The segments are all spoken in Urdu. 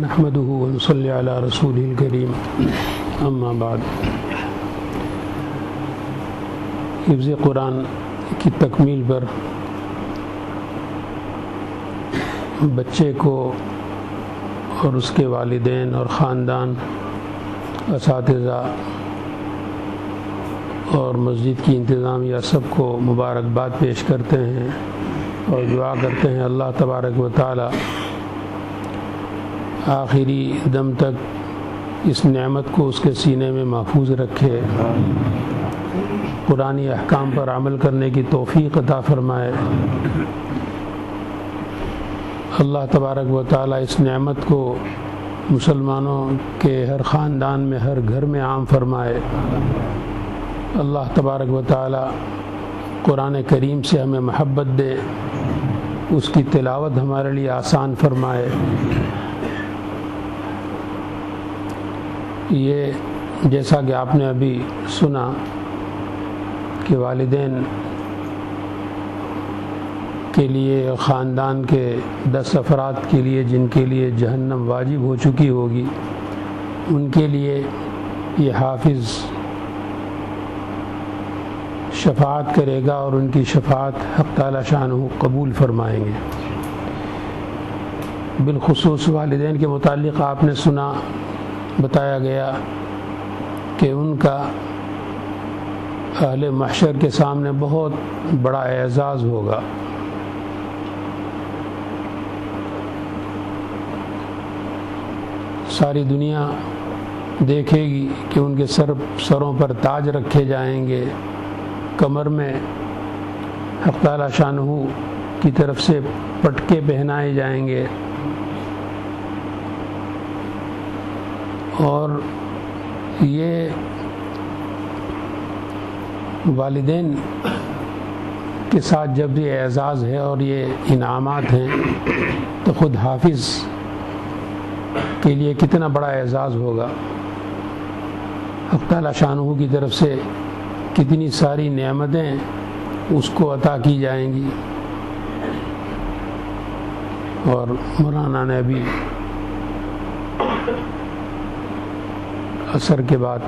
نحمده ونصلي على رسوله الكريم اما بعد حفظ قرآن کی تکمیل پر بچے کو اور اس کے والدین اور خاندان، اساتذہ اور مسجد کی انتظامیہ سب کو مبارکباد پیش کرتے ہیں اور دعا کرتے ہیں اللہ تبارک و تعالی آخری دم تک اس نعمت کو اس کے سینے میں محفوظ رکھے، قرآنی احکام پر عمل کرنے کی توفیق عطا فرمائے۔ اللہ تبارک و تعالی اس نعمت کو مسلمانوں کے ہر خاندان میں، ہر گھر میں عام فرمائے۔ اللہ تبارک و تعالی قرآن کریم سے ہمیں محبت دے، اس کی تلاوت ہمارے لیے آسان فرمائے۔ یہ جیسا کہ آپ نے ابھی سنا کہ والدین کے لیے، خاندان کے 10 افراد کے لیے جن کے لیے جہنم واجب ہو چکی ہوگی، ان کے لیے یہ حافظ شفاعت کرے گا اور ان کی شفاعت حق تعالی شانہ قبول فرمائیں گے۔ بالخصوص والدین کے متعلق آپ نے سنا، بتایا گیا کہ ان کا اہل محشر کے سامنے بہت بڑا اعزاز ہوگا۔ ساری دنیا دیکھے گی کہ ان کے سروں پر تاج رکھے جائیں گے، کمر میں حق تعالی شانہ کی طرف سے پٹکے پہنائے جائیں گے، اور یہ والدین کے ساتھ جب یہ اعزاز ہے اور یہ انعامات ہیں تو خود حافظ کے لیے کتنا بڑا اعزاز ہوگا۔ حق تعالی شانہ کی طرف سے کتنی ساری نعمتیں اس کو عطا کی جائیں گی۔ اور مولانا نے ابھی عصر کے بعد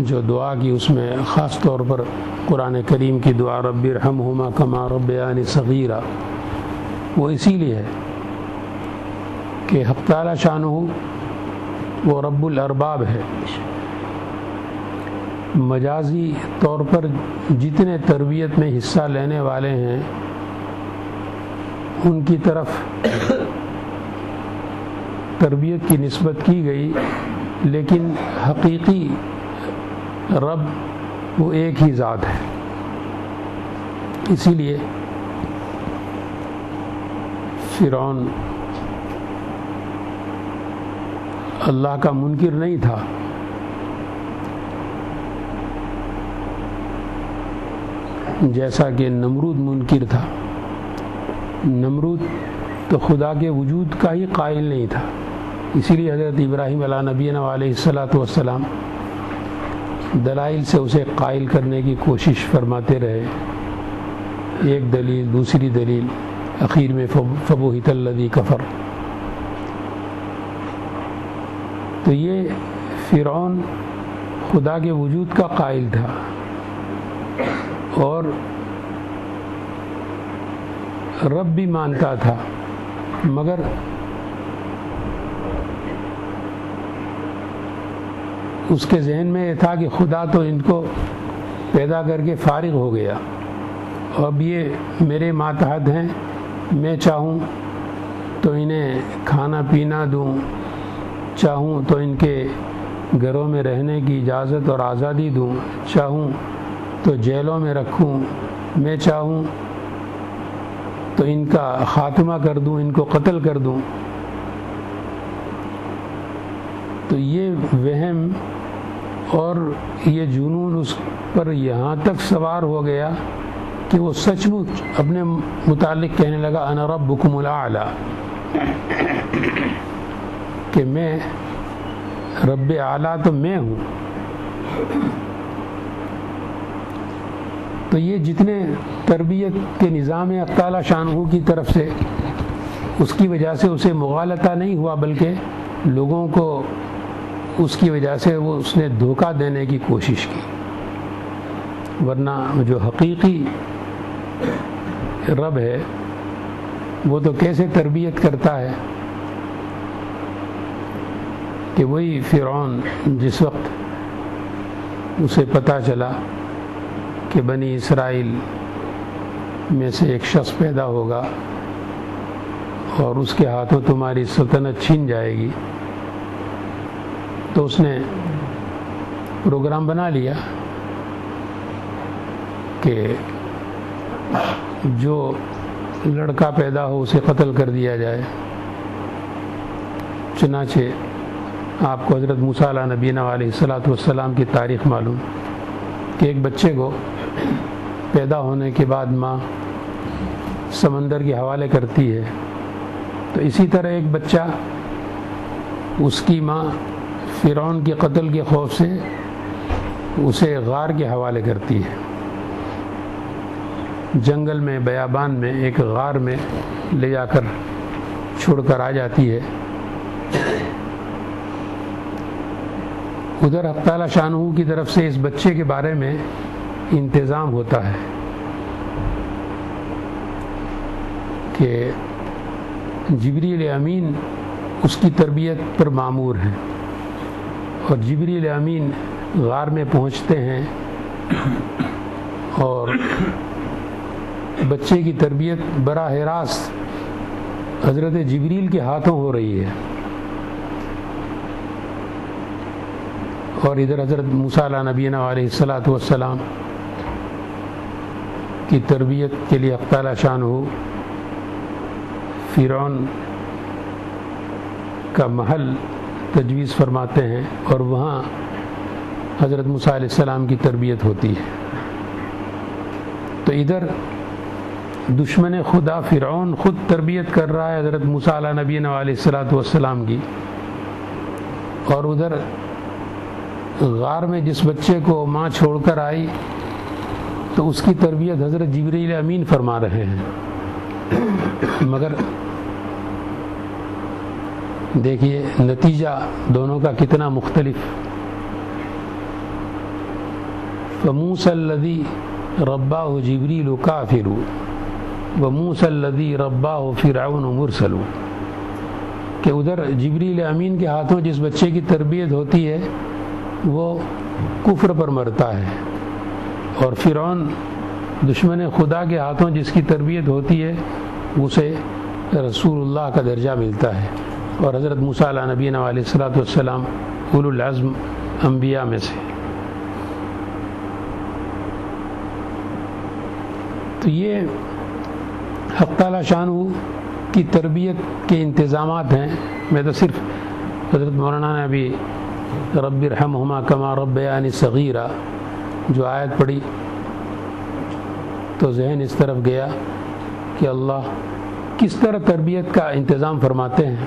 جو دعا کی، اس میں خاص طور پر قرآن کریم کی دعا رب ارحمہما کما ربیانی صغیرا، وہ اسی لیے ہے کہ حق تعالی شانہ وہ رب الارباب ہے۔ مجازی طور پر جتنے تربیت میں حصہ لینے والے ہیں ان کی طرف تربیت کی نسبت کی گئی، لیکن حقیقی رب وہ ایک ہی ذات ہے۔ اسی لیے فرعون اللہ کا منکر نہیں تھا، جیسا کہ نمرود منکر تھا۔ نمرود تو خدا کے وجود کا ہی قائل نہیں تھا، اسی لیے حضرت ابراہیم علیہ نبینا علیہ الصلاۃ والسلام دلائل سے اسے قائل کرنے کی کوشش فرماتے رہے، ایک دلیل، دوسری دلیل، اخیر میں فبہت الذی کفر۔ تو یہ فرعون خدا کے وجود کا قائل تھا اور رب بھی مانتا تھا، مگر اس کے ذہن میں یہ تھا کہ خدا تو ان کو پیدا کر کے فارغ ہو گیا، اب یہ میرے ماتحت ہیں، میں چاہوں تو انہیں کھانا پینا دوں، چاہوں تو ان کے گھروں میں رہنے کی اجازت اور آزادی دوں، چاہوں تو جیلوں میں رکھوں، میں چاہوں تو ان کا خاتمہ کر دوں، ان کو قتل کر دوں۔ تو یہ وہم اور یہ جنون اس پر یہاں تک سوار ہو گیا کہ وہ سچ مچ اپنے متعلق کہنے لگا انا ربکم الاعلی، کہ میں رب اعلیٰ تو میں ہوں۔ تو یہ جتنے تربیت کے نظام تعالی شانہ کی طرف سے، اس کی وجہ سے اسے مغالطہ نہیں ہوا، بلکہ لوگوں کو اس کی وجہ سے اس نے دھوکہ دینے کی کوشش کی، ورنہ جو حقیقی رب ہے وہ تو کیسے تربیت کرتا ہے کہ وہی فرعون جس وقت اسے پتہ چلا کہ بنی اسرائیل میں سے ایک شخص پیدا ہوگا اور اس کے ہاتھوں تمہاری سلطنت چھین جائے گی، تو اس نے پروگرام بنا لیا کہ جو لڑکا پیدا ہو اسے قتل کر دیا جائے۔ چنانچہ آپ کو حضرت موسیٰ علیہ نبینا علیہ الصلوۃ والسلام کی تاریخ معلوم کہ ایک بچے کو پیدا ہونے کے بعد ماں سمندر کے حوالے کرتی ہے، تو اسی طرح ایک بچہ اس کی ماں فرعون کے قتل کے خوف سے اسے غار کے حوالے کرتی ہے، جنگل میں بیابان میں ایک غار میں لے جا کر چھوڑ کر آ جاتی ہے۔ ادھر حق تعالی شانہ کی طرف سے اس بچے کے بارے میں انتظام ہوتا ہے کہ جبریل امین اس کی تربیت پر مامور ہیں، اور جبریل امین غار میں پہنچتے ہیں اور بچے کی تربیت براہ راست حضرت جبریل کے ہاتھوں ہو رہی ہے، اور ادھر حضرت موسیٰ علیہ نبینا علیہ الصلوۃ والسلام کی تربیت کے لیے حق تعالی شانہ فرعون کا محل تجویز فرماتے ہیں، اور وہاں حضرت موسیٰ علیہ السلام کی تربیت ہوتی ہے۔ تو ادھر دشمن خدا فرعون خود تربیت کر رہا ہے حضرت موسیٰ علیہ نبینا علیہ الصلوۃ والسلام کی، اور ادھر غار میں جس بچے کو ماں چھوڑ کر آئی تو اس کی تربیت حضرت جبریل امین فرما رہے ہیں۔ مگر دیکھیے نتیجہ دونوں کا کتنا مختلف۔ فَمُوسَى الَّذِي رَبَّاهُ جِبْرِيلُ كَافِرُ وَمُوسَى الَّذِي رَبَّاهُ فِرْعَوْنُ مُرْسَلُ، کہ ادھر جبریل امین کے ہاتھوں جس بچے کی تربیت ہوتی ہے وہ کفر پر مرتا ہے، اور فرعون دشمن خدا کے ہاتھوں جس کی تربیت ہوتی ہے اسے رسول اللہ کا درجہ ملتا ہے، اور حضرت موسیٰ علیہ نبینا علیہ الصلوۃ والسلام اولو العزم انبیاء میں سے۔ تو یہ حق تعالی شانہ کی تربیت کے انتظامات ہیں۔ میں تو صرف حضرت مولانا نے ابھی رب ارحمہما کما ربیانی صغیرا جو آیت پڑھی تو ذہن اس طرف گیا کہ اللہ کس طرح تربیت کا انتظام فرماتے ہیں،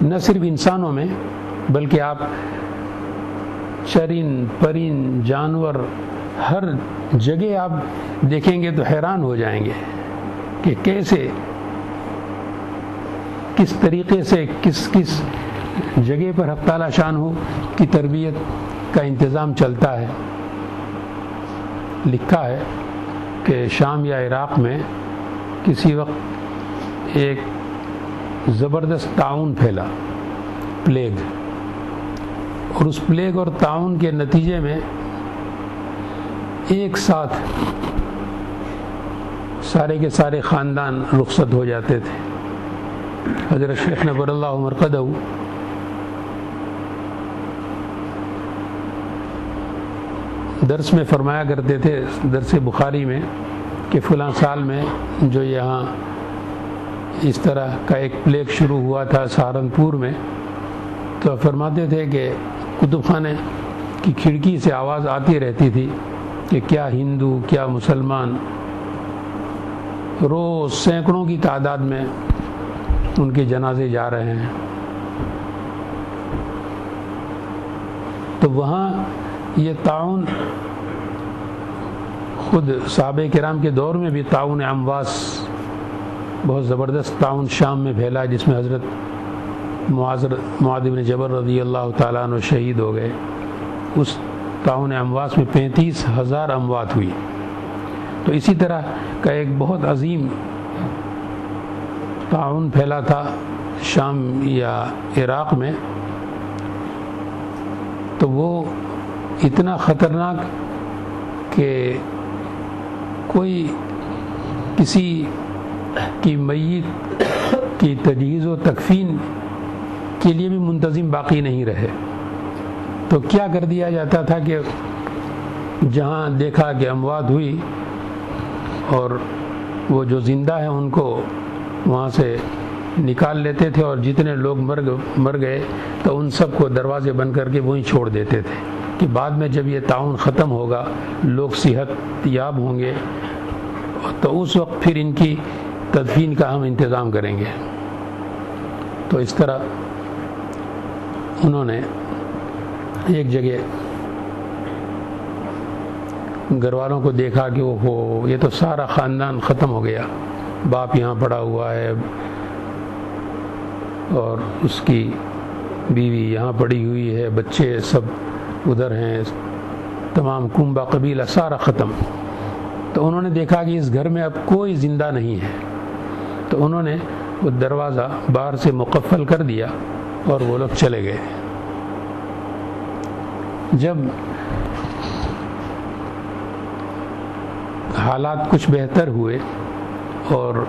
نہ صرف انسانوں میں بلکہ آپ چرند پرند جانور ہر جگہ آپ دیکھیں گے تو حیران ہو جائیں گے کہ کیسے کس طریقے سے کس جگہ پر حق تعالی شانہ کی تربیت کا انتظام چلتا ہے۔ لکھا ہے کہ شام یا عراق میں کسی وقت ایک زبردست طاعون پھیلا، پلیگ، اور اس پلیگ اور طاعون کے نتیجے میں ایک ساتھ سارے کے سارے خاندان رخصت ہو جاتے تھے۔ حضرت شیخ نور اللہ مرقدہ درس میں فرمایا کرتے تھے، درس بخاری میں، کہ فلاں سال میں جو یہاں اس طرح کا ایک پلیگ شروع ہوا تھا سہارنپور میں، تو فرماتے تھے کہ کتب خانے کی کھڑکی سے آواز آتی رہتی تھی کہ کیا ہندو کیا مسلمان روز سینکڑوں کی تعداد میں ان کے جنازے جا رہے ہیں۔ تو وہاں یہ طاعون خود صحابہ کرام کے دور میں بھی طاعون امواس بہت زبردست طاعون شام میں پھیلا جس میں حضرت معاذ بن جبل رضی اللہ تعالیٰ عنہ شہید ہو گئے. اس طاعون امواس میں 35,000 اموات ہوئی. تو اسی طرح کا ایک بہت عظیم طاعون پھیلا تھا شام یا عراق میں. تو وہ اتنا خطرناک کہ کوئی کسی کی میت کی تجہیز و تکفین کے لیے بھی منتظم باقی نہیں رہے. تو کیا کر دیا جاتا تھا کہ جہاں دیکھا کہ اموات ہوئی اور وہ جو زندہ ہیں ان کو وہاں سے نکال لیتے تھے، اور جتنے لوگ مر گئے تو ان سب کو دروازے بند کر کے وہیں چھوڑ دیتے تھے کہ بعد میں جب یہ طاعون ختم ہوگا، لوگ صحت یاب ہوں گے، تو اس وقت پھر ان کی تدفین کا ہم انتظام کریں گے. تو اس طرح انہوں نے ایک جگہ گھر والوں کو دیکھا کہ وہ یہ تو سارا خاندان ختم ہو گیا، باپ یہاں پڑا ہوا ہے اور اس کی بیوی یہاں پڑی ہوئی ہے، بچے سب ادھر ہیں، تمام کنبہ قبیلہ سارا ختم. تو انہوں نے دیکھا کہ اس گھر میں اب کوئی زندہ نہیں ہے. تو انہوں نے وہ دروازہ باہر سے مقفل کر دیا اور وہ لوگ چلے گئے. جب حالات کچھ بہتر ہوئے اور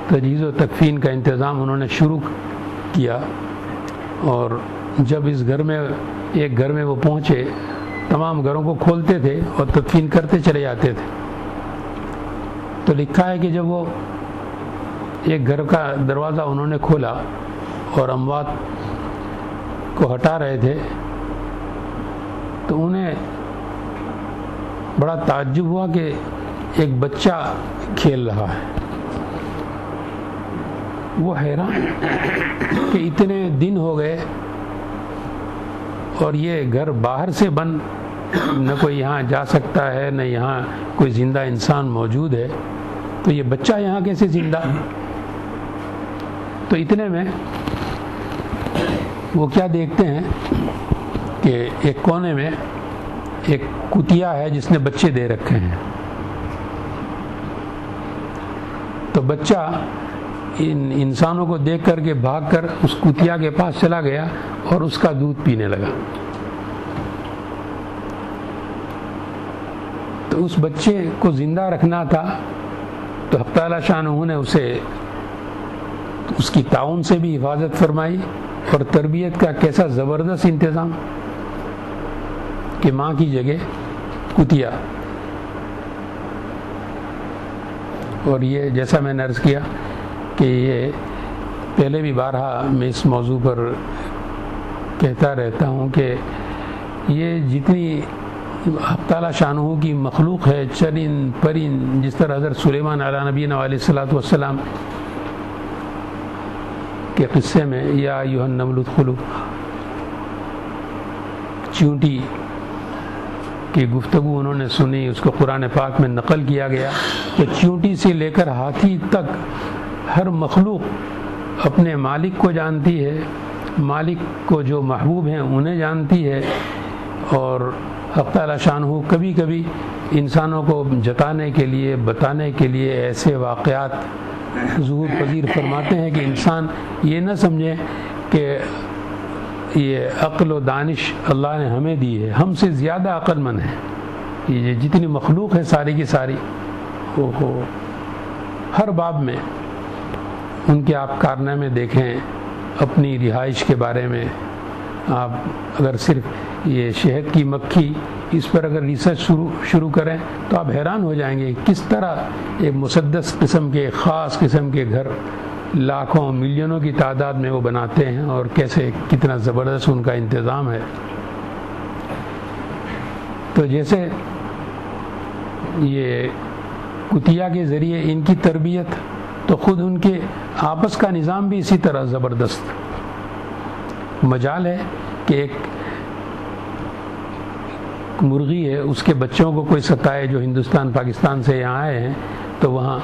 تجہیز و تکفین کا انتظام انہوں نے شروع کیا، اور جب اس گھر میں ایک گھر میں وہ پہنچے، تمام گھروں کو کھولتے تھے اور تدفین کرتے چلے جاتے تھے. تو لکھا ہے کہ جب وہ ایک گھر کا دروازہ انہوں نے کھولا اور اموات کو ہٹا رہے تھے تو انہیں بڑا تعجب ہوا کہ ایک بچہ کھیل رہا ہے. وہ حیران کہ اتنے دن ہو گئے اور یہ گھر باہر سے بند، نہ کوئی یہاں جا سکتا ہے، نہ یہاں کوئی زندہ انسان موجود ہے، تو یہ بچہ یہاں کیسے زندہ؟ تو اتنے میں وہ کیا دیکھتے ہیں کہ ایک کونے میں ایک کتیا ہے جس نے بچے دے رکھے ہیں. تو بچہ ان انسانوں کو دیکھ کر کے بھاگ کر اس کتیا کے پاس چلا گیا اور اس کا دودھ پینے لگا. تو اس بچے کو زندہ رکھنا تھا تو حق تعالی شانہ نے اسے اس کی تعاون سے بھی حفاظت فرمائی، اور تربیت کا کیسا زبردست انتظام کہ ماں کی جگہ کتیا. اور یہ جیسا میں نے عرض کیا کہ یہ پہلے بھی بارہا میں اس موضوع پر کہتا رہتا ہوں کہ یہ جتنی حق تعالی شانہ کی مخلوق ہے، چرند پرند، جس طرح حضرت سلیمان علیہ نبینا علیہ الصلوۃ والسلام کے قصے میں یا ایھا النمل ادخلوا، چیونٹی کی گفتگو انہوں نے سنی، اس کو قرآن پاک میں نقل کیا گیا. تو چیونٹی سے لے کر ہاتھی تک ہر مخلوق اپنے مالک کو جانتی ہے، مالک کو جو محبوب ہیں انہیں جانتی ہے. اور حق تعالی شانہ کبھی کبھی انسانوں کو جتانے کے لیے، بتانے کے لیے ایسے واقعات ظہور پذیر فرماتے ہیں کہ انسان یہ نہ سمجھے کہ یہ عقل و دانش اللہ نے ہمیں دی ہے، ہم سے زیادہ عقل مند ہے. یہ جتنی مخلوق ہے ساری کی ساری، وہ ہر باب میں ان کے آپ کارنامے دیکھیں. اپنی رہائش کے بارے میں آپ اگر صرف یہ شہد کی مکھی اس پر اگر ریسرچ شروع کریں تو آپ حیران ہو جائیں گے کس طرح ایک مسدس قسم کے، خاص قسم کے گھر لاکھوں ملینوں کی تعداد میں وہ بناتے ہیں، اور کیسے کتنا زبردست ان کا انتظام ہے. تو جیسے یہ کتیا کے ذریعے ان کی تربیت، تو خود ان کے آپس کا نظام بھی اسی طرح زبردست. مجال ہے کہ ایک مرغی ہے، اس کے بچوں کو کوئی ستائے جو ہندوستان پاکستان سے یہاں آئے ہیں، تو وہاں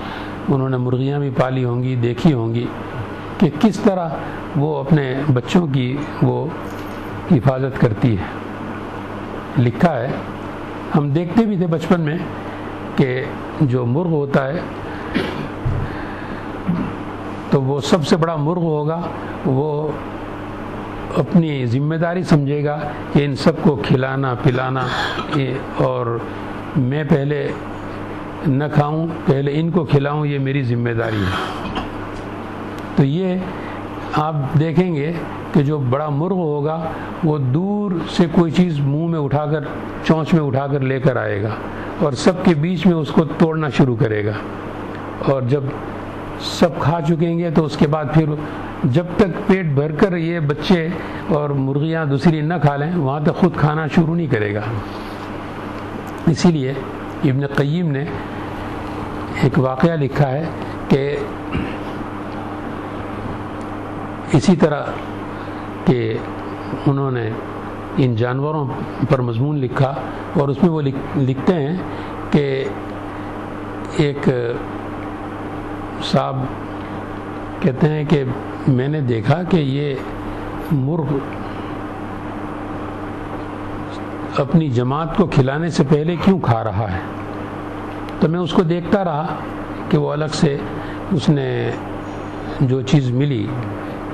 انہوں نے مرغیاں بھی پالی ہوں گی، دیکھی ہوں گی کہ کس طرح وہ اپنے بچوں کی وہ حفاظت کرتی ہے۔ لکھا ہے، ہم دیکھتے بھی تھے بچپن میں کہ جو مرغ ہوتا ہے تو وہ سب سے بڑا مرغ ہوگا، وہ اپنی ذمہ داری سمجھے گا کہ ان سب کو کھلانا پلانا، اور میں پہلے نہ کھاؤں، پہلے ان کو کھلاؤں، یہ میری ذمہ داری ہے۔ تو یہ آپ دیکھیں گے کہ جو بڑا مرغ ہوگا وہ دور سے کوئی چیز منہ میں اٹھا کر، چونچ میں اٹھا کر لے کر آئے گا اور سب کے بیچ میں اس کو توڑنا شروع کرے گا، اور جب سب کھا چکیں گے تو اس کے بعد پھر جب تک پیٹ بھر کر یہ بچے اور مرغیاں دوسری نہ کھا لیں وہاں تک خود کھانا شروع نہیں کرے گا۔ اسی لیے ابن قیم نے ایک واقعہ لکھا ہے کہ اسی طرح کہ انہوں نے ان جانوروں پر مضمون لکھا، اور اس میں وہ لکھتے ہیں کہ ایک صاحب کہتے ہیں کہ میں نے دیکھا کہ یہ مرغ اپنی جماعت کو کھلانے سے پہلے کیوں کھا رہا ہے، تو میں اس کو دیکھتا رہا کہ وہ الگ سے اس نے جو چیز ملی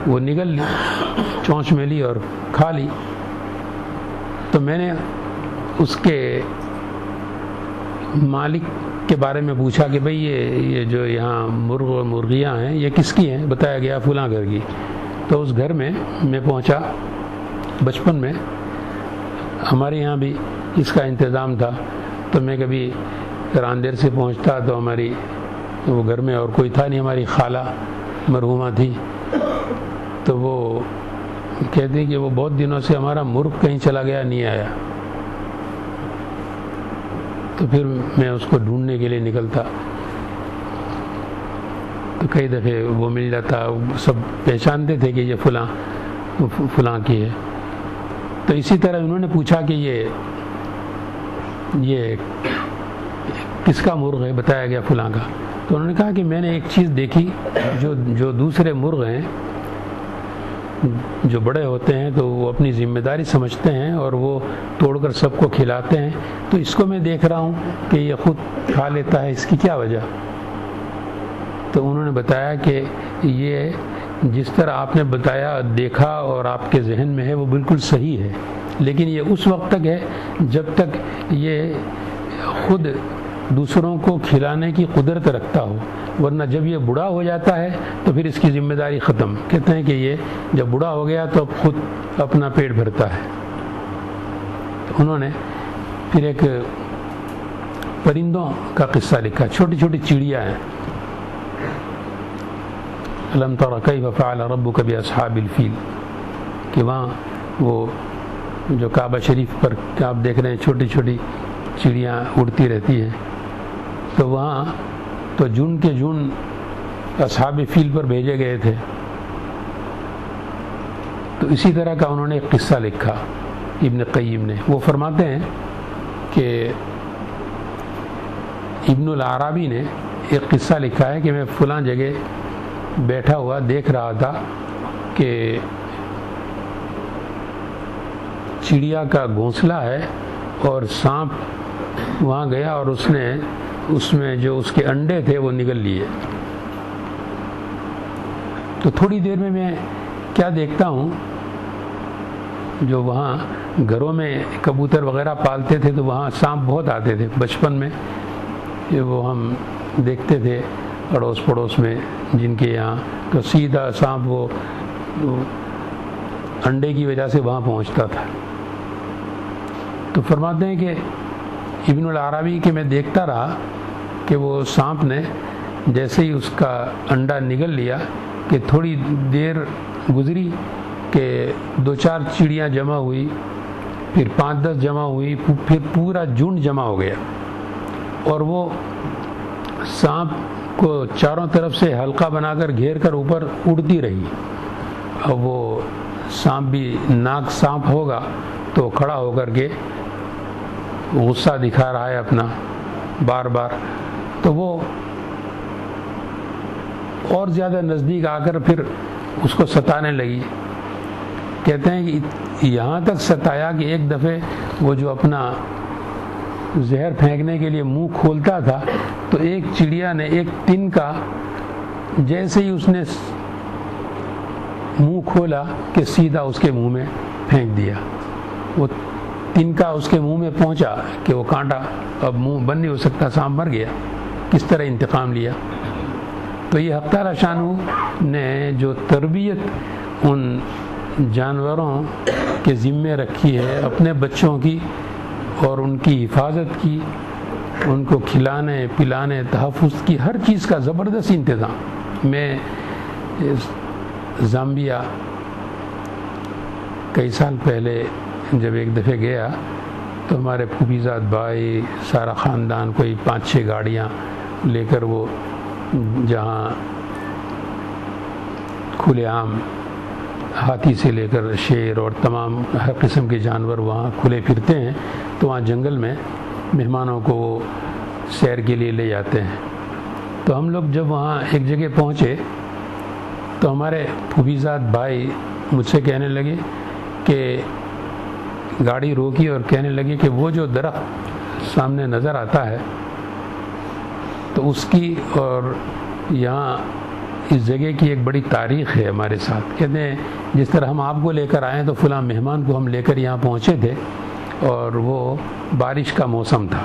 وہ نگل لی، چونچ میں لی اور کھا لی۔ تو میں نے اس کے مالک کے بارے میں پوچھا کہ بھئی یہ جو یہاں مرغ و مرغیاں ہیں یہ کس کی ہیں؟ بتایا گیا فلاں گھر کی۔ تو اس گھر میں پہنچا، بچپن میں ہمارے یہاں بھی اس کا انتظام تھا، تو میں کبھی راندیر سے پہنچتا تو ہماری وہ گھر میں اور کوئی تھا نہیں، ہماری خالہ مرحومہ تھی، تو وہ کہتی کہ وہ بہت دنوں سے ہمارا مرغ کہیں چلا گیا نہیں آیا۔ تو پھر میں اس کو ڈھونڈنے کے لیے نکلتا تو کئی دفعے وہ مل جاتا، سب پہچانتے تھے کہ یہ فلاں کی ہے۔ تو اسی طرح انہوں نے پوچھا کہ یہ کس کا مرغ ہے؟ بتایا گیا فلاں کا۔ تو انہوں نے کہا کہ میں نے ایک چیز دیکھی، جو دوسرے مرغ ہیں جو بڑے ہوتے ہیں تو وہ اپنی ذمہ داری سمجھتے ہیں اور وہ توڑ کر سب کو کھلاتے ہیں، تو اس کو میں دیکھ رہا ہوں کہ یہ خود کھا لیتا ہے، اس کی کیا وجہ؟ تو انہوں نے بتایا کہ یہ جس طرح آپ نے بتایا، دیکھا اور آپ کے ذہن میں ہے وہ بالکل صحیح ہے، لیکن یہ اس وقت تک ہے جب تک یہ خود دوسروں کو کھلانے کی قدرت رکھتا ہو، ورنہ جب یہ بوڑھا ہو جاتا ہے تو پھر اس کی ذمہ داری ختم۔ کہتے ہیں کہ یہ جب بوڑھا ہو گیا تو اب خود اپنا پیٹ بھرتا ہے۔ تو انہوں نے پھر ایک پرندوں کا قصہ لکھا، چھوٹی چھوٹی چڑیاں ہیں۔ الم تر کیف فعل ربک باصحاب الفیل، کہ وہاں وہ جو کعبہ شریف پر آپ دیکھ رہے ہیں چھوٹی چھوٹی چڑیاں اڑتی رہتی ہیں، تو وہاں تو جن کے جن اصحاب فیل پر بھیجے گئے تھے۔ تو اسی طرح کا انہوں نے ایک قصہ لکھا ابن قیم نے۔ وہ فرماتے ہیں کہ ابن العرابی نے ایک قصہ لکھا ہے کہ میں فلاں جگہ بیٹھا ہوا دیکھ رہا تھا کہ چڑیا کا گھونسلہ ہے اور سانپ وہاں گیا اور اس نے اس میں جو اس کے انڈے تھے وہ نگل لیے۔ تو تھوڑی دیر میں کیا دیکھتا ہوں، جو وہاں گھروں میں کبوتر وغیرہ پالتے تھے تو وہاں سانپ بہت آتے تھے بچپن میں، کہ وہ ہم دیکھتے تھے اڑوس پڑوس میں جن کے یہاں، تو سیدھا سانپ وہ انڈے کی وجہ سے وہاں پہنچتا تھا۔ تو فرماتے ہیں کہ ابن العرابی کہ میں دیکھتا رہا کہ وہ سانپ نے جیسے ہی اس کا انڈا نگل لیا کہ تھوڑی دیر گزری کہ 2-4 چڑیاں جمع ہوئی، پھر 5-10 جمع ہوئی، پھر پورا جھنڈ جمع ہو گیا، اور وہ سانپ کو چاروں طرف سے حلقہ بنا کر گھیر کر اوپر اڑتی رہی۔ اب وہ سانپ بھی ناک سانپ ہوگا تو کھڑا ہو کر کے غصہ دکھا رہا ہے اپنا بار بار۔ تو وہ اور زیادہ نزدیک آ کر پھر اس کو ستانے لگی. کہتے ہیں کہ یہاں تک ستایا کہ ایک دفعہ وہ جو اپنا زہر پھینکنے کے لیے منہ کھولتا تھا تو ایک چڑیا نے ایک ٹن کا جیسے ہی اس نے منہ کھولا کہ سیدھا اس کے منہ میں پھینک دیا. وہ ٹن کا اس کے منہ میں پہنچا کہ وہ کانٹا اب منہ بند نہیں ہو سکتا, سانپ مر گیا. کس طرح انتقام لیا. تو یہ حق تعالی شانہ نے جو تربیت ان جانوروں کے ذمے رکھی ہے اپنے بچوں کی اور ان کی حفاظت کی, ان کو کھلانے پلانے تحفظ کی ہر چیز کا زبردست انتظام. میں زامبیا کئی سال پہلے جب ایک دفعہ گیا تو ہمارے پھوپھیزاد بھائی سارا خاندان کوئی 5-6 گاڑیاں لے کر وہ جہاں کھلے عام ہاتھی سے لے کر شیر اور تمام ہر قسم کے جانور وہاں کھلے پھرتے ہیں, تو وہاں جنگل میں مہمانوں کو وہ سیر کے لیے لے جاتے ہیں. تو ہم لوگ جب وہاں ایک جگہ پہنچے تو ہمارے پھوپھیزاد بھائی مجھ سے کہنے لگے کہ گاڑی روکی اور کہنے لگے کہ وہ جو درخت سامنے نظر آتا ہے تو اس کی اور یہاں اس جگہ کی ایک بڑی تاریخ ہے ہمارے ساتھ. کہتے ہیں جس طرح ہم آپ کو لے کر آئے تو فلاں مہمان کو ہم لے کر یہاں پہنچے تھے اور وہ بارش کا موسم تھا,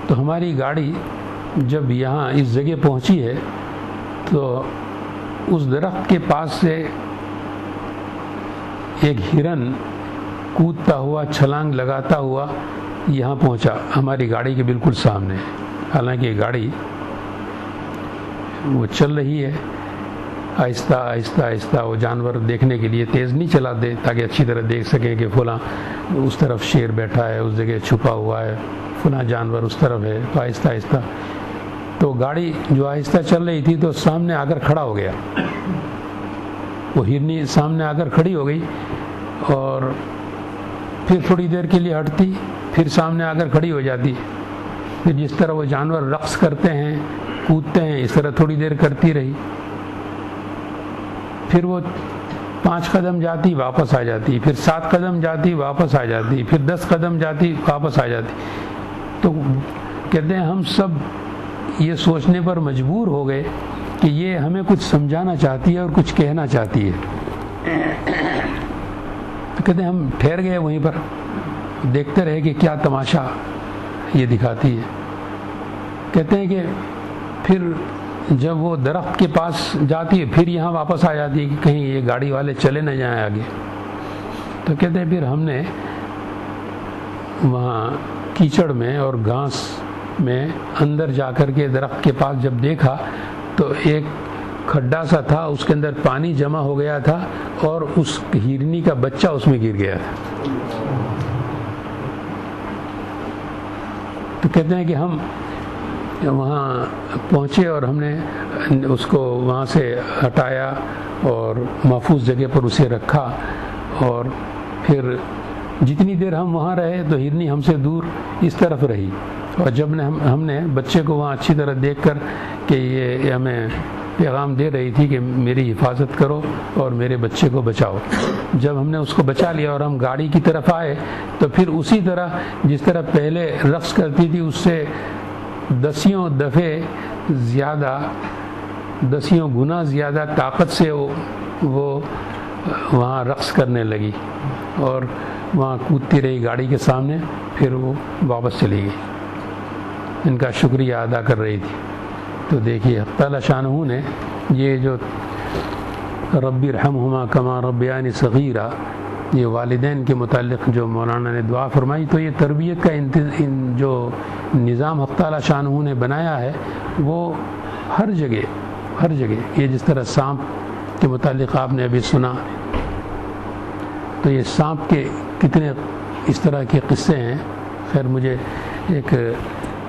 تو ہماری گاڑی جب یہاں اس جگہ پہنچی ہے تو اس درخت کے پاس سے ایک ہرن کودتا ہوا چھلانگ لگاتا ہوا یہاں پہنچا ہماری گاڑی کے بالکل سامنے. حالانکہ یہ گاڑی وہ چل رہی ہے آہستہ آہستہ آہستہ, وہ جانور دیکھنے کے لیے تیز نہیں چلا دے تاکہ اچھی طرح دیکھ سکیں کہ فلاں اس طرف شیر بیٹھا ہے, اس جگہ چھپا ہوا ہے, فلاں جانور اس طرف ہے. تو آہستہ آہستہ تو گاڑی جو آہستہ چل رہی تھی تو سامنے آ کر کھڑا ہو گیا. وہ ہرنی سامنے آ کر کھڑی ہو گئی اور پھر تھوڑی دیر کے لیے ہٹتی, پھر سامنے آ کر کھڑی ہو جاتی. پھر جس طرح وہ جانور رقص کرتے ہیں کودتے ہیں اس طرح تھوڑی دیر کرتی رہی. پھر وہ 5 قدم جاتی واپس آ جاتی, پھر 7 قدم جاتی واپس آ جاتی, پھر 10 قدم جاتی واپس آ جاتی. تو کہتے ہیں ہم سب یہ سوچنے پر مجبور ہو گئے کہ یہ ہمیں کچھ سمجھانا چاہتی ہے اور کچھ کہنا چاہتی ہے. تو کہتے ہیں ہم ٹھہر گئے وہیں پر, دیکھتے رہے کہ کیا تماشا یہ دکھاتی ہے. کہتے ہیں کہ پھر جب وہ درخت کے پاس جاتی ہے پھر یہاں واپس آ جاتی ہے کہ کہیں یہ گاڑی والے چلے نہ جائیں آگے. تو کہتے ہیں پھر ہم نے وہاں کیچڑ میں اور گھاس میں اندر جا کر کے درخت کے پاس جب دیکھا تو ایک کھڈا سا تھا, اس کے اندر پانی جمع ہو گیا تھا اور اس ہرنی کا بچہ اس میں گر گیا تھا. تو کہتے ہیں کہ ہم وہاں پہنچے اور ہم نے اس کو وہاں سے ہٹایا اور محفوظ جگہ پر اسے رکھا, اور پھر جتنی دیر ہم وہاں رہے تو ہرنی ہم سے دور اس طرف رہی. اور جب ہم نے بچے کو وہاں اچھی طرح دیکھ کر کہ یہ ہمیں پیغام دے رہی تھی کہ میری حفاظت کرو اور میرے بچے کو بچاؤ, جب ہم نے اس کو بچا لیا اور ہم گاڑی کی طرف آئے تو پھر اسی طرح جس طرح پہلے رقص کرتی تھی اس سے 10 دفعے زیادہ 10 گنا زیادہ طاقت سے وہ وہاں رقص کرنے لگی اور وہاں کودتی رہی گاڑی کے سامنے, پھر وہ واپس چلی گئی, ان کا شکریہ ادا کر رہی تھی. تو دیکھیے حق تعالی شانہ نے یہ جو رب ارحمہما کما ربیانی صغیرا, یہ والدین کے متعلق جو مولانا نے دعا فرمائی, تو یہ تربیت کا جو نظام حق تعالی شانہ نے بنایا ہے وہ ہر جگہ یہ جس طرح سانپ کے متعلق آپ نے ابھی سنا, تو یہ سانپ کے کتنے اس طرح کے قصے ہیں. خیر مجھے ایک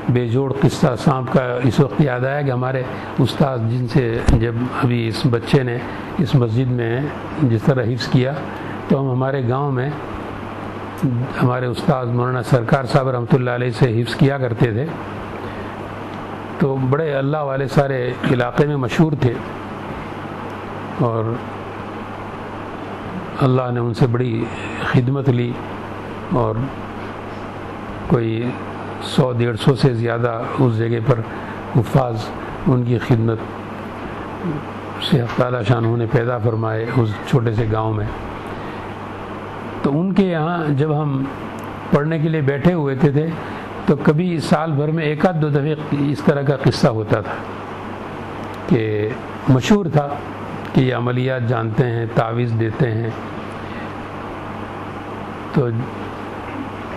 بے جوڑ قصہ سانپ کا اس وقت یاد آیا کہ ہمارے استاد جن سے جب ابھی اس بچے نے اس مسجد میں جس طرح حفظ کیا, تو ہم ہمارے گاؤں میں ہمارے استاد مولانا سرکار صاحب رحمۃ اللہ علیہ سے حفظ کیا کرتے تھے. تو بڑے اللہ والے سارے علاقے میں مشہور تھے، اور اللہ نے ان سے بڑی خدمت لی، اور کوئی 100-150 سے زیادہ اس جگہ پر حفاظ ان کی خدمت سے حق تعالیٰ شانہ نے پیدا فرمائے اس چھوٹے سے گاؤں میں۔ تو ان کے یہاں جب ہم پڑھنے کے لیے بیٹھے ہوئے تھے تو کبھی سال بھر میں 1-2 دفعہ اس طرح کا قصہ ہوتا تھا کہ مشہور تھا کہ یہ عملیات جانتے ہیں، تعویذ دیتے ہیں۔ تو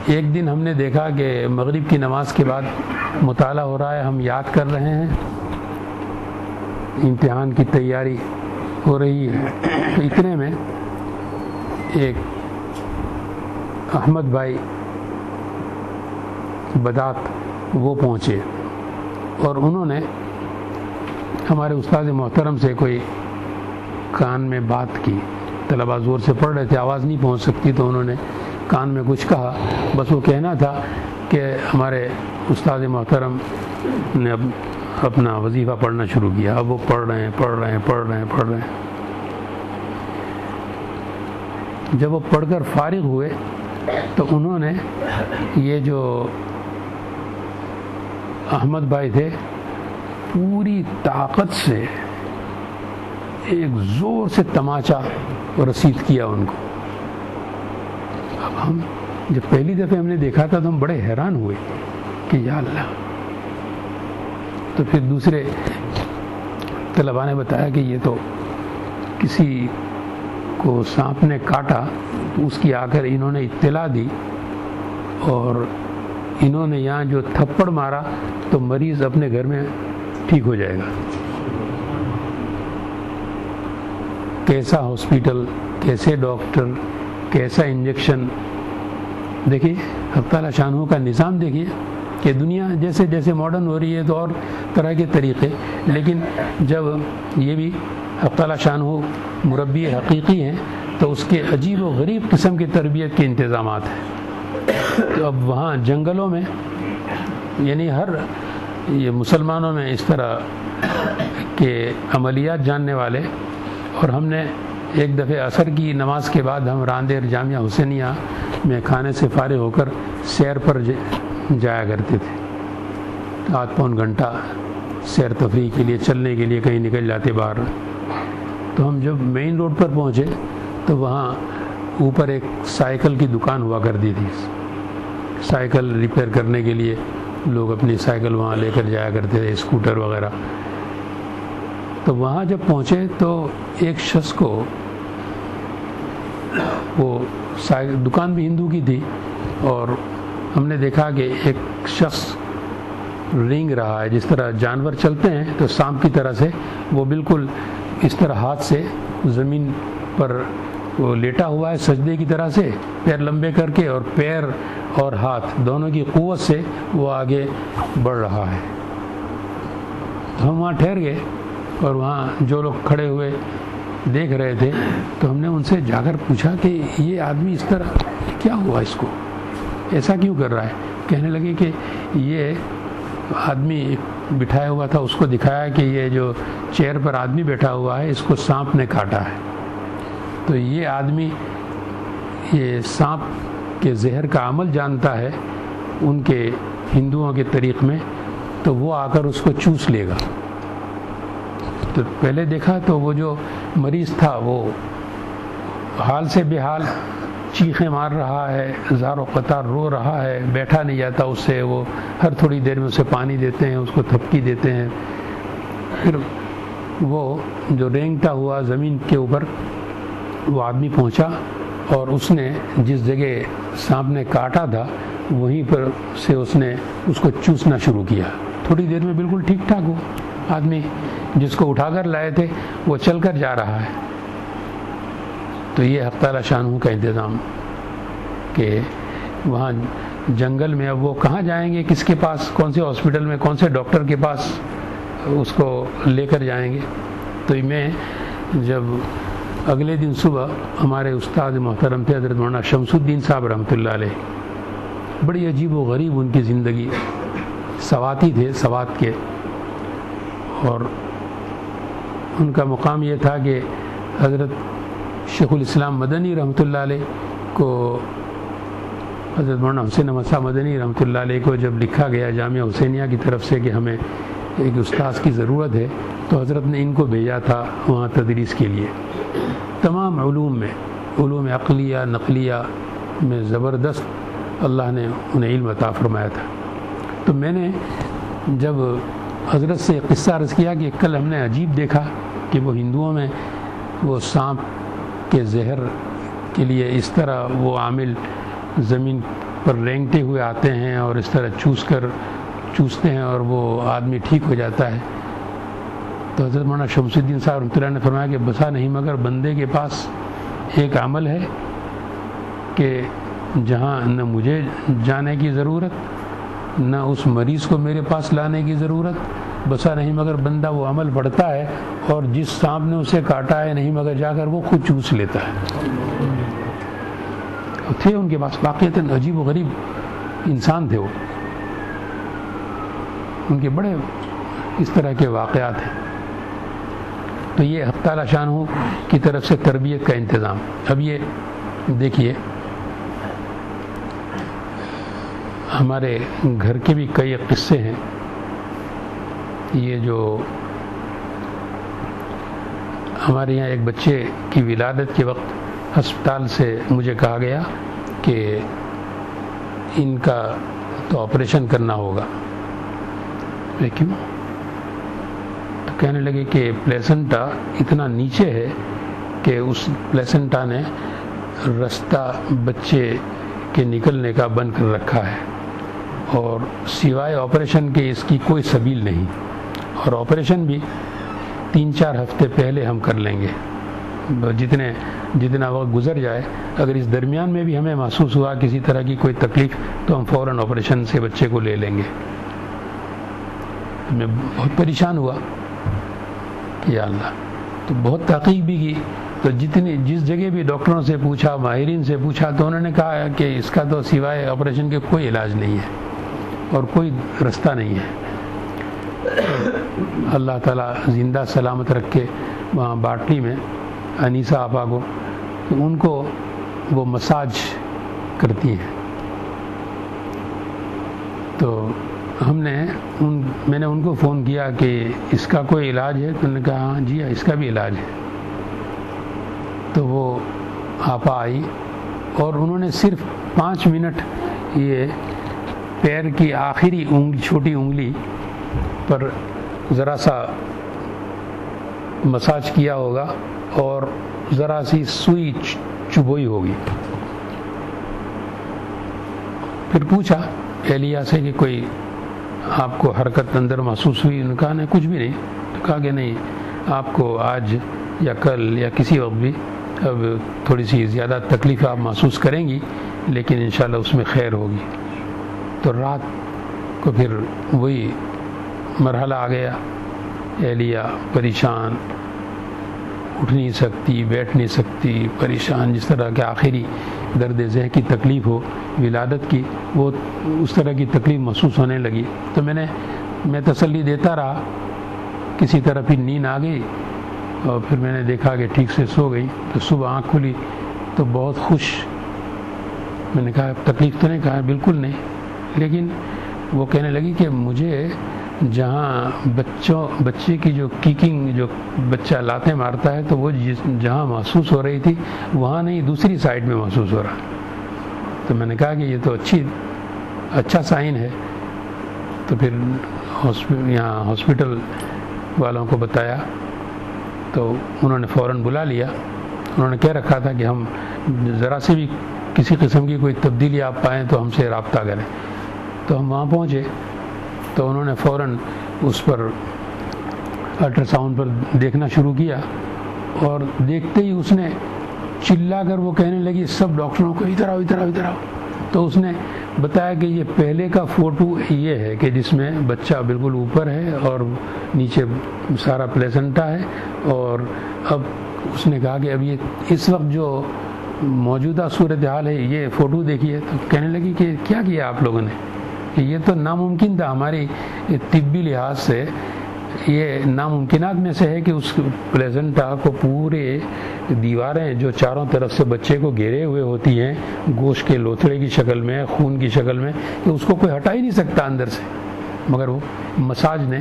ایک دن ہم نے دیکھا کہ مغرب کی نماز کے بعد مطالعہ ہو رہا ہے، ہم یاد کر رہے ہیں، امتحان کی تیاری ہو رہی ہے، تو اتنے میں ایک احمد بھائی بدات وہ پہنچے، اور انہوں نے ہمارے استاد محترم سے کوئی کان میں بات کی۔ طلباء زور سے پڑھ رہے تھے، آواز نہیں پہنچ سکتی، تو انہوں نے کان میں کچھ کہا، بس وہ کہنا تھا کہ ہمارے استاد محترم نے اب اپنا وظیفہ پڑھنا شروع کیا۔ اب وہ پڑھ رہے ہیں۔ جب وہ پڑھ کر فارغ ہوئے تو انہوں نے یہ جو احمد بھائی تھے پوری طاقت سے ایک زور سے تماچا رسید کیا ان کو۔ اب ہم جب پہلی دفعہ ہم نے دیکھا تھا تو ہم بڑے حیران ہوئے کہ یا اللہ۔ تو پھر دوسرے طلباء نے بتایا کہ یہ تو کسی کو سانپ نے کاٹا، تو اس کی آ کر انہوں نے اطلاع دی، اور انہوں نے یہاں جو تھپڑ مارا تو مریض اپنے گھر میں ٹھیک ہو جائے گا۔ کیسا ہاسپٹل، کیسے ڈاکٹر، کیسا انجیکشن، دیکھیے حق تعالیٰ شانہ کا نظام دیکھیے کہ دنیا جیسے جیسے ماڈرن ہو رہی ہے تو اور طرح کے طریقے، لیکن جب یہ بھی حق تعالیٰ شانہ مربی حقیقی ہیں تو اس کے عجیب و غریب قسم کی تربیت کے انتظامات ہیں۔ تو اب وہاں جنگلوں میں، یعنی ہر یہ مسلمانوں میں اس طرح کے عملیات جاننے والے، اور ہم نے ایک دفعہ عصر کی نماز کے بعد ہم راندیر جامعہ حسینیہ میں کھانے سے فارغ ہو کر سیر پر جایا کرتے تھے، 8-پون گھنٹہ سیر تفریح کے لیے، چلنے کے لیے کہیں نکل جاتے باہر۔ تو ہم جب مین روڈ پر پہنچے تو وہاں اوپر ایک سائیکل کی دکان ہوا کرتی تھی، سائیکل ریپیئر کرنے کے لیے لوگ اپنی سائیکل وہاں لے کر جایا کرتے تھے، اسکوٹر وغیرہ۔ تو وہاں جب پہنچے تو ایک شخص کو، وہ دکان بھی ہندو کی تھی، اور ہم نے دیکھا کہ ایک شخص رینگ رہا ہے، جس طرح جانور چلتے ہیں تو سانپ کی طرح سے وہ بالکل اس طرح ہاتھ سے زمین پر وہ لیٹا ہوا ہے سجدے کی طرح سے، پیر لمبے کر کے، اور پیر اور ہاتھ دونوں کی قوت سے وہ آگے بڑھ رہا ہے۔ تو ہم وہاں ٹھہر گئے، اور وہاں جو لوگ کھڑے ہوئے دیکھ رہے تھے تو ہم نے ان سے جا کر پوچھا کہ یہ آدمی اس طرح کیا ہوا، اس کو ایسا کیوں کر رہا ہے؟ کہنے لگے کہ یہ آدمی بٹھایا ہوا تھا، اس کو دکھایا کہ یہ جو چیئر پر آدمی بیٹھا ہوا ہے اس کو سانپ نے کاٹا ہے، تو یہ آدمی یہ سانپ کے زہر کا عمل جانتا ہے ان کے ہندوؤں کے طریق میں، تو وہ آ کر اس کو چوس لے گا۔ تو پہلے دیکھا تو وہ جو مریض تھا وہ حال سے بے حال چیخیں مار رہا ہے، زار و قطار رو رہا ہے، بیٹھا نہیں جاتا اس سے، وہ ہر تھوڑی دیر میں اسے پانی دیتے ہیں، اس کو تھپکی دیتے ہیں۔ پھر وہ جو رینگتا ہوا زمین کے اوپر وہ آدمی پہنچا، اور اس نے جس جگہ سانپ نے کاٹا تھا وہیں پر سے اس نے اس کو چوسنا شروع کیا۔ تھوڑی دیر میں بالکل ٹھیک ٹھاک ہو، آدمی جس کو اٹھا کر لائے تھے وہ چل کر جا رہا ہے۔ تو یہ حق تعالیٰ شانہ کا انتظام کہ وہاں جنگل میں اب وہ کہاں جائیں گے، کس کے پاس، کون سے ہاسپٹل میں، کون سے ڈاکٹر کے پاس اس کو لے کر جائیں گے۔ تو میں جب اگلے دن صبح ہمارے استاد محترم تھے حضرت مولانا شمس الدین صاحب رحمۃ اللہ علیہ، بڑی عجیب و غریب ان کی زندگی، سواتی تھے، سوات کے، اور ان کا مقام یہ تھا کہ حضرت شیخ الاسلام مدنی رحمۃ اللہ علیہ کو، حضرت مولانا حسین احمد صاحب مدنی رحمۃ اللہ علیہ کو جب لکھا گیا جامعہ حسینیہ کی طرف سے کہ ہمیں ایک استاذ کی ضرورت ہے، تو حضرت نے ان کو بھیجا تھا وہاں تدریس کے لیے۔ تمام علوم میں، علوم عقلیہ نقلیہ میں زبردست اللہ نے انہیں علم عطا فرمایا تھا۔ تو میں نے جب حضرت سے قصہ عرض کیا کہ کل ہم نے عجیب دیکھا کہ وہ ہندوؤں میں وہ سانپ کے زہر کے لیے اس طرح وہ عامل زمین پر رینگتے ہوئے آتے ہیں اور اس طرح چوستے ہیں اور وہ آدمی ٹھیک ہو جاتا ہے، تو حضرت مولانا شمس الدین صاحب رحمۃ اللہ نے فرمایا کہ بسا نہیں مگر بندے کے پاس ایک عمل ہے کہ جہاں نہ مجھے جانے کی ضرورت نہ اس مریض کو میرے پاس لانے کی ضرورت، بسا نہیں مگر بندہ وہ عمل بڑھتا ہے اور جس سانپ نے اسے کاٹا ہے نہیں مگر جا کر وہ خود چوس لیتا ہے۔ تھے ان کے پاس واقعتاً عجیب و غریب انسان تھے وہ، ان کے بڑے اس طرح کے واقعات ہیں۔ تو یہ حق تعالی شان کی طرف سے تربیت کا انتظام۔ اب یہ دیکھیے ہمارے گھر کے بھی کئی قصے ہیں۔ یہ جو ہمارے یہاں ایک بچے کی ولادت کے وقت ہسپتال سے مجھے کہا گیا کہ ان کا تو آپریشن کرنا ہوگا۔ لیکن تو کہنے لگے کہ پلیسنٹا اتنا نیچے ہے کہ اس پلیسنٹا نے رستہ بچے کے نکلنے کا بند کر رکھا ہے اور سوائے آپریشن کے اس کی کوئی سبیل نہیں، اور آپریشن بھی 3-4 ہفتے پہلے ہم کر لیں گے، جتنا وقت گزر جائے۔ اگر اس درمیان میں بھی ہمیں محسوس ہوا کسی طرح کی کوئی تکلیف تو ہم فوراً آپریشن سے بچے کو لے لیں گے۔ میں بہت پریشان ہوا کہ یا اللہ، تو بہت تحقیق بھی کی، تو جس جگہ بھی ڈاکٹروں سے پوچھا، ماہرین سے پوچھا، تو انہوں نے کہا کہ اس کا تو سوائے آپریشن کے کوئی علاج نہیں ہے اور کوئی رستہ نہیں ہے۔ اللہ تعالیٰ زندہ سلامت رکھے وہاں باٹلی میں انیسہ آپا کو، تو ان کو وہ مساج کرتی ہیں۔ تو میں نے ان کو فون کیا کہ اس کا کوئی علاج ہے، تو انہوں نے کہا ہاں جی اس کا بھی علاج ہے۔ تو وہ آپا آئی اور انہوں نے صرف 5 منٹ یہ پیر کی آخری چھوٹی انگلی پر ذرا سا مساج کیا ہوگا اور ذرا سی سوئی چبھوئی ہوگی۔ پھر پوچھا اہلیہ سے کہ کوئی آپ کو حرکت اندر محسوس ہوئی؟ انہوں نے کہا نہیں کچھ بھی نہیں۔ تو کہا کہ نہیں، آپ کو آج یا کل یا کسی وقت بھی اب تھوڑی سی زیادہ تکلیف آپ محسوس کریں گی، لیکن انشاءاللہ اس میں خیر ہوگی۔ تو رات کو پھر وہی مرحلہ آ گیا، اہلیہ پریشان، اٹھ نہیں سکتی، بیٹھ نہیں سکتی، پریشان، جس طرح کہ آخری درد ذہن کی تکلیف ہو ولادت کی، وہ اس طرح کی تکلیف محسوس ہونے لگی۔ تو میں تسلی دیتا رہا، کسی طرح پھر نیند آ گئی اور پھر میں نے دیکھا کہ ٹھیک سے سو گئی۔ تو صبح آنکھ کھلی تو بہت خوش، میں نے کہا تکلیف تو نہیں؟ کہا بالکل نہیں، لیکن وہ کہنے لگی کہ مجھے جہاں بچے کی جو کیکنگ، جو بچہ لاتیں مارتا ہے، تو وہ جہاں محسوس ہو رہی تھی وہاں نہیں، دوسری سائڈ میں محسوس ہو رہا۔ تو میں نے کہا کہ یہ تو اچھا سائن ہے۔ تو پھر یہاں ہاسپٹل والوں کو بتایا تو انہوں نے فوراً بلا لیا۔ انہوں نے کہہ رکھا تھا کہ ہم ذرا سے بھی کسی قسم کی کوئی تبدیلی آپ پائیں تو ہم سے رابطہ کریں۔ تو ہم وہاں پہنچے تو انہوں نے فوراً اس پر الٹرا ساؤنڈ پر دیکھنا شروع کیا، اور دیکھتے ہی اس نے چلا کر وہ کہنے لگی سب ڈاکٹروں کو ادھر آؤ ادھر آؤ ادھر آؤ۔ تو اس نے بتایا کہ یہ پہلے کا فوٹو یہ ہے کہ جس میں بچہ بالکل اوپر ہے اور نیچے سارا پلیسنٹا ہے، اور اب اس نے کہا کہ اب یہ اس وقت جو موجودہ صورتحال ہے یہ فوٹو دیکھیے۔ تو کہنے لگی کہ کیا آپ لوگوں نے؟ کہ یہ تو ناممکن تھا ہماری طبی لحاظ سے، یہ ناممکنات میں سے ہے کہ اس پلیزنٹا کو پورے دیواریں جو چاروں طرف سے بچے کو گھیرے ہوئے ہوتی ہیں گوشت کے لوتھڑے کی شکل میں، خون کی شکل میں، کہ اس کو کوئی ہٹا ہی نہیں سکتا اندر سے، مگر وہ مساج نے،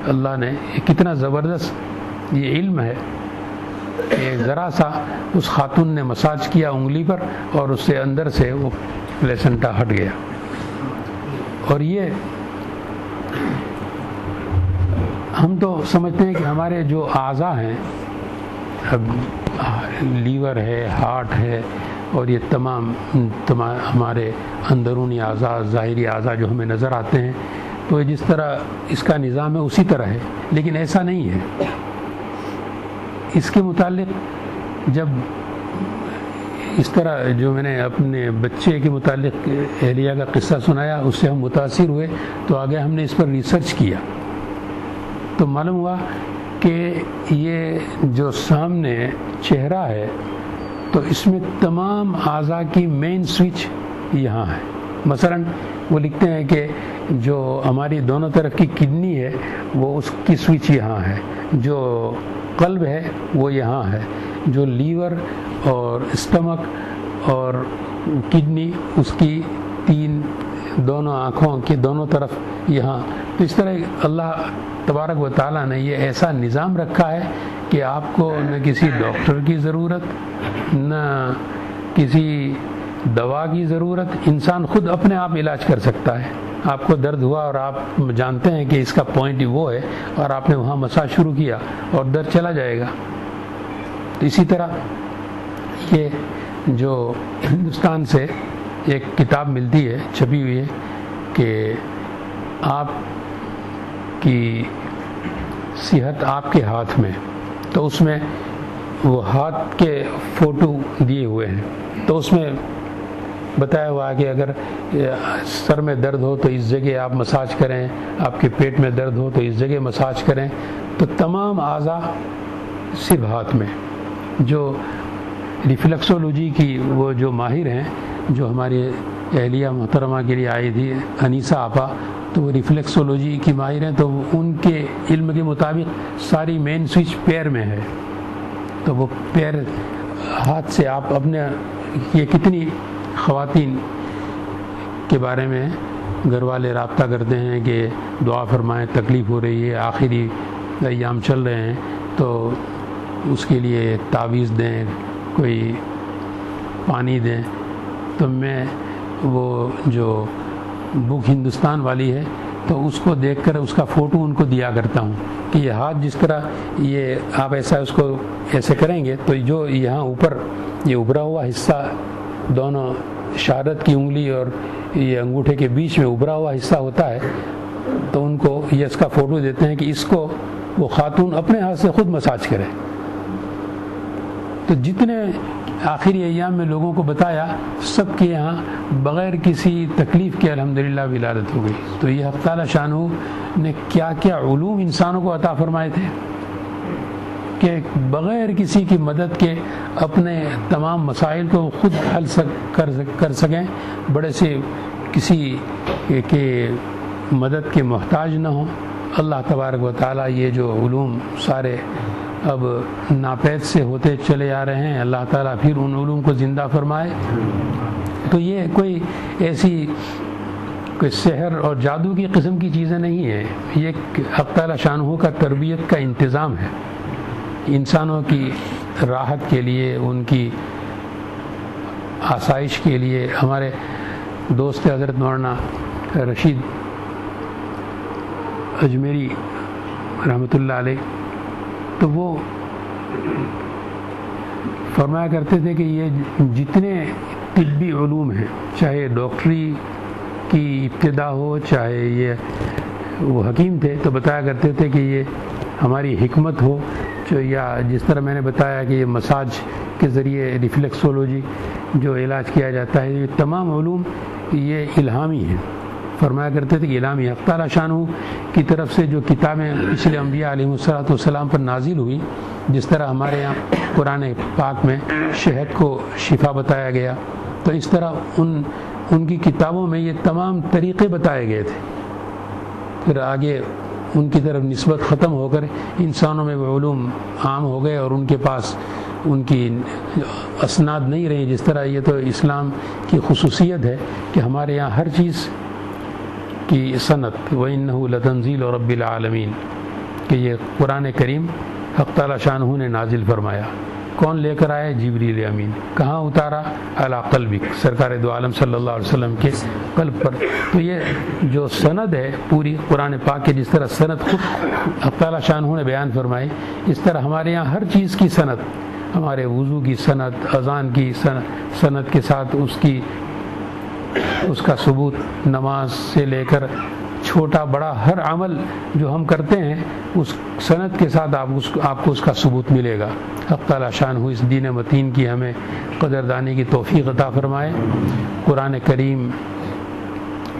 اللہ نے کتنا زبردست یہ علم ہے کہ ذرا سا اس خاتون نے مساج کیا انگلی پر اور اس سے اندر سے وہ پلیسنٹا ہٹ گیا۔ اور یہ ہم تو سمجھتے ہیں کہ ہمارے جو اعضاء ہیں، اب لیور ہے، ہارٹ ہے، اور یہ تمام ہمارے اندرونی اعضاء، ظاہری اعضاء جو ہمیں نظر آتے ہیں، تو جس طرح اس کا نظام ہے اسی طرح ہے، لیکن ایسا نہیں ہے۔ اس کے متعلق جب اس طرح جو میں نے اپنے بچے کے متعلق اہلیہ کا قصہ سنایا، اس سے ہم متاثر ہوئے، تو آگے ہم نے اس پر ریسرچ کیا، تو معلوم ہوا کہ یہ جو سامنے چہرہ ہے تو اس میں تمام اعضاء کی مین سوئچ یہاں ہے۔ مثلا وہ لکھتے ہیں کہ جو ہماری دونوں طرف کی کڈنی ہے وہ اس کی سوئچ یہاں ہے، جو قلب ہے وہ یہاں ہے، جو لیور اور اسٹمک اور کڈنی اس کی دونوں آنکھوں کے دونوں طرف یہاں۔ تو اس طرح اللہ تبارک و تعالیٰ نے یہ ایسا نظام رکھا ہے کہ آپ کو نہ کسی ڈاکٹر کی ضرورت، نہ کسی دوا کی ضرورت، انسان خود اپنے آپ علاج کر سکتا ہے۔ آپ کو درد ہوا اور آپ جانتے ہیں کہ اس کا پوائنٹ وہ ہے، اور آپ نے وہاں مساج شروع کیا اور درد چلا جائے گا۔ تو اسی طرح یہ جو ہندوستان سے ایک کتاب ملتی ہے، چھپی ہوئی ہے، کہ آپ کی صحت آپ کے ہاتھ میں، تو اس میں وہ ہاتھ کے فوٹو دیے ہوئے ہیں، تو اس میں بتایا ہوا ہے کہ اگر سر میں درد ہو تو اس جگہ آپ مساج کریں، آپ کے پیٹ میں درد ہو تو اس جگہ مساج کریں۔ تو تمام اعضاء صرف ہاتھ میں۔ جو ریفلیکسولوجی کی وہ جو ماہر ہیں، جو ہماری اہلیہ محترمہ کے لیے آئی تھی انیسہ آپا، تو وہ ریفلیکسولوجی کی ماہر ہیں، تو ان کے علم کے مطابق ساری مین سوئچ پیر میں ہے، تو وہ پیر ہاتھ سے آپ اپنے، یہ کتنی خواتین کے بارے میں گھر والے رابطہ کرتے ہیں کہ دعا فرمائیں، تکلیف ہو رہی ہے، آخری ایام چل رہے ہیں، تو اس کے لیے تعویذ دیں، کوئی پانی دیں۔ تو میں وہ جو بک ہندوستان والی ہے تو اس کو دیکھ کر اس کا فوٹو ان کو دیا کرتا ہوں کہ یہ ہاتھ جس طرح یہ آپ ایسا اس کو ایسے کریں گے تو جو یہاں اوپر یہ ابھرا ہوا حصہ، دونوں شہادت کی انگلی اور یہ انگوٹھے کے بیچ میں ابھرا ہوا حصہ ہوتا ہے، تو ان کو یہ اس کا فوٹو دیتے ہیں کہ اس کو وہ خاتون اپنے ہاتھ سے خود مساج کرے۔ تو جتنے آخری ایام میں لوگوں کو بتایا، سب کے یہاں بغیر کسی تکلیف کے الحمدللہ ولادت ہو گئی۔ تو یہ حق تعالی شانہ نے کیا کیا علوم انسانوں کو عطا فرمائے تھے کہ بغیر کسی کی مدد کے اپنے تمام مسائل کو خود حل کر سکیں، بڑے سے کسی کے مدد کے محتاج نہ ہوں۔ اللہ تبارک و تعالیٰ یہ جو علوم سارے اب ناپید سے ہوتے چلے آ رہے ہیں، اللہ تعالیٰ پھر ان علوم کو زندہ فرمائے۔ تو یہ کوئی ایسی کوئی سحر اور جادو کی قسم کی چیزیں نہیں ہیں، یہ حق تعالی شانہ کا تربیت کا انتظام ہے، انسانوں کی راحت کے لیے، ان کی آسائش کے لیے۔ ہمارے دوست حضرت مولانا رشید اجمیری رحمۃ اللہ علیہ، تو وہ فرمایا کرتے تھے کہ یہ جتنے طبی علوم ہیں، چاہے ڈاکٹری کی ابتدا ہو، چاہے یہ وہ حکیم تھے، تو بتایا کرتے تھے کہ یہ ہماری حکمت ہو، یا جس طرح میں نے بتایا کہ یہ مساج کے ذریعے ریفلیکسولوجی جو علاج کیا جاتا ہے، یہ تمام علوم یہ الہامی ہیں۔ فرمایا کرتے تھے کہ الہامی حق تعالی شانہ کی طرف سے جو کتابیں پچھلے انبیاء علیہ السلام پر نازل ہوئی، جس طرح ہمارے یہاں قرآن پاک میں شہد کو شفا بتایا گیا، تو اس طرح ان کی کتابوں میں یہ تمام طریقے بتائے گئے تھے۔ پھر آگے ان کی طرف نسبت ختم ہو کر انسانوں میں وہ علوم عام ہو گئے اور ان کے پاس ان کی اسناد نہیں رہی. جس طرح یہ تو اسلام کی خصوصیت ہے کہ ہمارے یہاں ہر چیز کی صنعت وَإِنَّهُ لَتَنزِيلُ رَبِّ الْعَالَمِينَ کہ یہ قرآن کریم حق تعالیٰ شانہ نے نازل فرمایا. کون لے کر آئے؟ جبریل امین. کہاں اتارا؟ علی قلبک، سرکار دو عالم صلی اللہ علیہ وسلم کے قلب پر. تو یہ جو سند ہے پوری قرآن پاک کے، جس طرح سند خود حق تعالیٰ شانہ نے بیان فرمائی، اس طرح ہمارے یہاں ہر چیز کی سند، ہمارے وضو کی سند، اذان کی سند کے ساتھ اس کا ثبوت، نماز سے لے کر چھوٹا بڑا ہر عمل جو ہم کرتے ہیں اس سند کے ساتھ آپ کو اس کا ثبوت ملے گا. حق تعالیٰ شانہ اس دین متین کی ہمیں قدردانی کی توفیق عطا فرمائے. قرآن کریم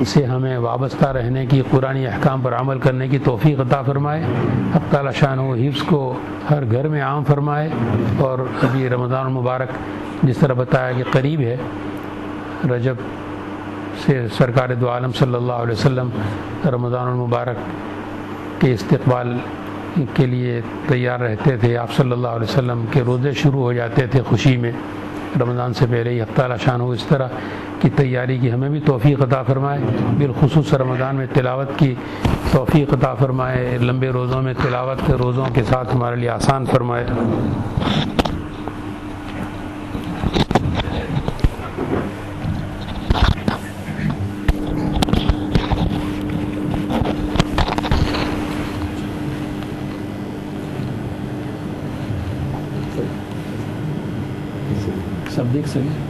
سے ہمیں وابستہ رہنے کی، قرآنی احکام پر عمل کرنے کی توفیق عطا فرمائے. حق تعالیٰ شانہ حفظ کو ہر گھر میں عام فرمائے. اور ابھی رمضان المبارک جس طرح بتایا کہ قریب ہے، رجب سے سرکار دو عالم صلی اللہ علیہ وسلم رمضان المبارک کے استقبال کے لیے تیار رہتے تھے. آپ صلی اللہ علیہ وسلم کے روزے شروع ہو جاتے تھے خوشی میں رمضان سے پہلے ہی. حق تعالیٰ شانہ اس طرح کی تیاری کی ہمیں بھی توفیق عطا فرمائے. بالخصوص رمضان میں تلاوت کی توفیق عطا فرمائے. لمبے روزوں میں تلاوت روزوں کے ساتھ ہمارے لیے آسان فرمائے. سب دیکھ سکیں.